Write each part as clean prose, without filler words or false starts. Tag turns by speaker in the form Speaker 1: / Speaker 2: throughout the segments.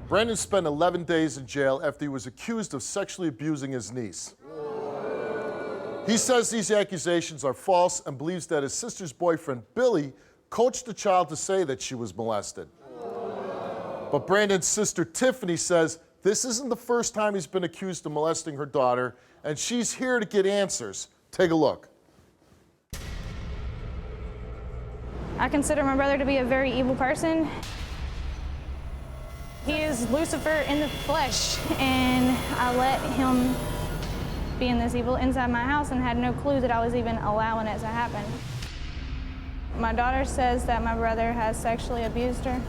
Speaker 1: Brandon spent 11 days in jail after he was accused of sexually abusing his niece. He says these accusations are false and believes that his sister's boyfriend, Billy, coached the child to say that she was molested. But Brandon's sister, Tiffany, says this isn't the first time he's been accused of molesting her daughter, and she's here to get answers. Take a look.
Speaker 2: I consider my brother to be a very evil person. He is Lucifer in the flesh, and I let him being this evil inside my house and had no clue that I was even allowing it to happen. My daughter says that my brother has sexually abused her.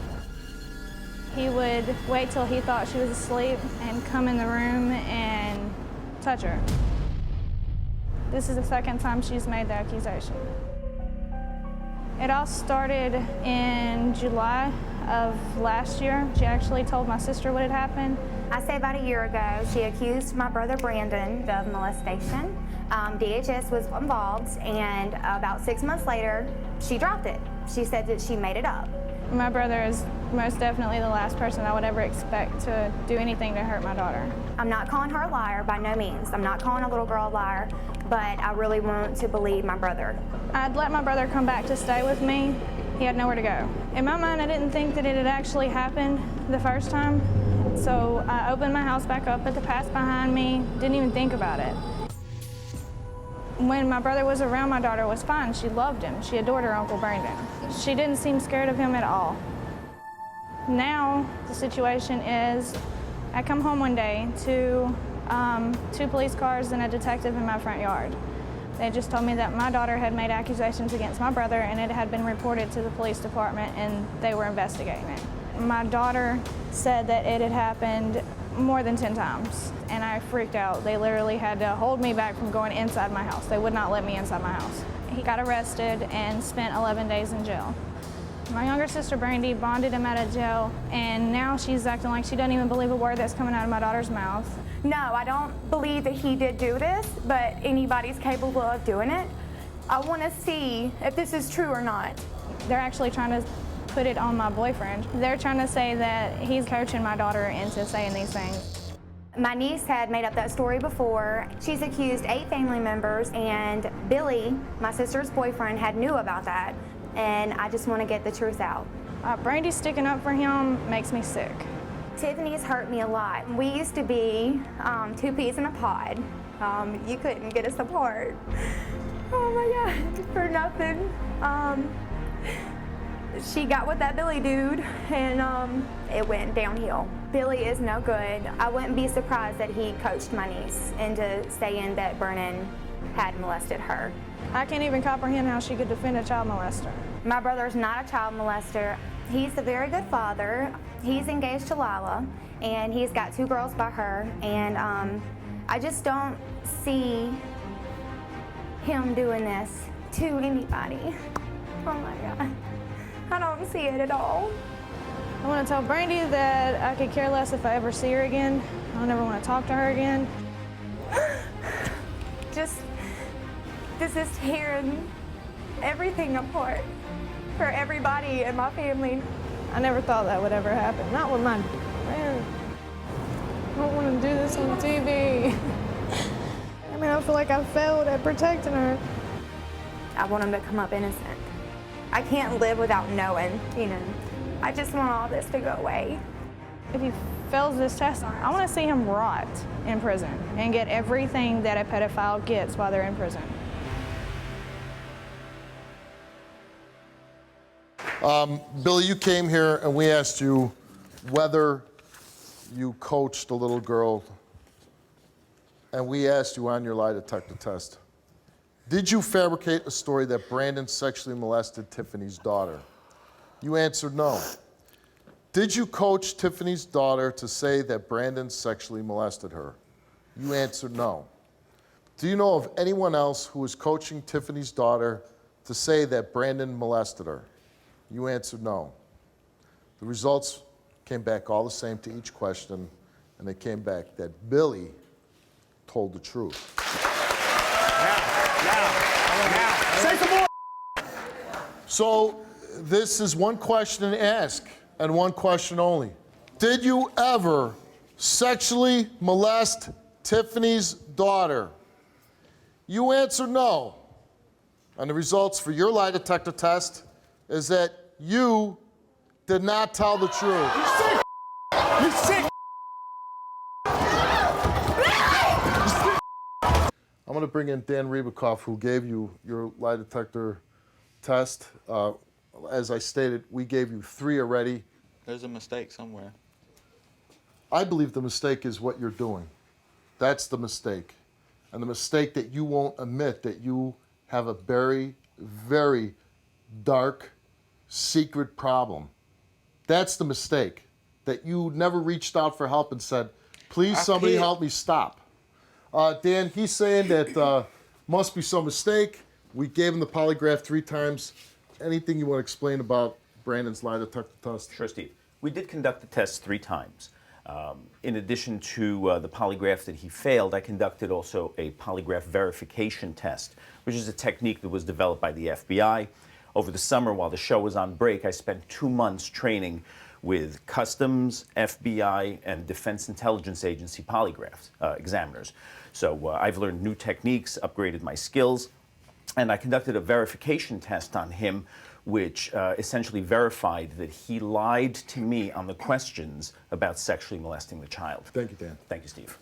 Speaker 2: He would wait till he thought she was asleep and come in the room and touch her. This is the second time she's made the accusation. It all started in July of last year. She actually told my sister what had happened.
Speaker 3: I say about a year ago, she accused my brother Brandon of molestation. DHS was involved, and about 6 months later, she dropped it. She said that she made it up.
Speaker 2: My brother is most definitely the last person I would ever expect to do anything to hurt my daughter.
Speaker 3: I'm not calling her a liar by no means. I'm not calling a little girl a liar, but I really want to believe my brother.
Speaker 2: I'd let my brother come back to stay with me. He had nowhere to go. In my mind, I didn't think that it had actually happened the first time. So I opened my house back up, put the past behind me, didn't even think about it. When my brother was around, my daughter was fine. She loved him. She adored her Uncle Brandon. She didn't seem scared of him at all. Now, the situation is, I come home one day to 2 police cars and a detective in my front yard. They just told me that my daughter had made accusations against my brother and it had been reported to the police department and they were investigating it. My daughter said that it had happened more than 10 times, and I freaked out. They literally had to hold me back from going inside my house. They would not let me inside my house. He got arrested and spent 11 days in jail. My younger sister, Brandy, bonded him out of jail, and now she's acting like she doesn't even believe a word that's coming out of my daughter's mouth.
Speaker 3: No, I don't believe that he did do this, but anybody's capable of doing it. I want to see if this is true or not.
Speaker 2: They're actually trying to put it on my boyfriend. They're trying to say that he's coaching my daughter into saying these things.
Speaker 3: My niece had made up that story before. She's accused 8 family members, and Billy, my sister's boyfriend, had knew about that, and I just want to get the truth out.
Speaker 2: Brandy sticking up for him makes me sick.
Speaker 3: Tiffany's hurt me a lot. We used to be 2 peas in a pod. You couldn't get us apart. Oh my God, for nothing. She got with that Billy dude, and it went downhill. Billy is no good. I wouldn't be surprised that he coached my niece into saying that Brandon had molested her.
Speaker 2: I can't even comprehend how she could defend a child molester.
Speaker 3: My brother's not a child molester. He's a very good father. He's engaged to Lila, and he's got 2 girls by her, and I just don't see him doing this to anybody. Oh my God. I don't see it at all.
Speaker 2: I want to tell Brandy that I could care less if I ever see her again. I'll never want to talk to her again.
Speaker 3: This is tearing everything apart for everybody in my family.
Speaker 2: I never thought that would ever happen. Not with my man. I don't want to do this on TV. I mean, I feel like I failed at protecting her.
Speaker 3: I want him to come up innocent. I can't live without knowing, you know. I just want all this to go away.
Speaker 2: If he fails this test, I want to see him rot in prison and get everything that a pedophile gets while they're in prison.
Speaker 1: Billy, you came here and we asked you whether you coached a little girl, and we asked you on your lie detector test, did you fabricate a story that Brandon sexually molested Tiffany's daughter? You answered no. Did you coach Tiffany's daughter to say that Brandon sexually molested her? You answered no. Do you know of anyone else who was coaching Tiffany's daughter to say that Brandon molested her? You answered no. The results came back all the same to each question, and they came back that Billy told the truth.
Speaker 4: Say some more.
Speaker 1: So this is one question to ask, and one question only. Did you ever sexually molest Tiffany's daughter? You answer no. And the results for your lie detector test is that you did not tell the truth.
Speaker 4: You sick! You sick!
Speaker 1: I'm going to bring in Dan Ribacoff, who gave you your lie detector test. As I stated, we gave you 3 already.
Speaker 5: There's a mistake somewhere.
Speaker 1: I believe the mistake is what you're doing. That's the mistake. And the mistake that you won't admit that you have a very, very dark, secret problem. That's the mistake. That you never reached out for help and said, please somebody help me stop. Dan, he's saying that must be some mistake. We gave him the polygraph 3 times. Anything you want to explain about Brandon's lie detector test?
Speaker 6: Sure, Steve. We did conduct the test 3 times. In addition to the polygraph that he failed, I conducted also a polygraph verification test, which is a technique that was developed by the FBI. Over the summer, while the show was on break, I spent 2 months training with Customs, FBI, and Defense Intelligence Agency polygraphs, examiners. So I've learned new techniques, upgraded my skills, and I conducted a verification test on him, which essentially verified that he lied to me on the questions about sexually molesting the child.
Speaker 1: Thank you, Dan.
Speaker 6: Thank you, Steve.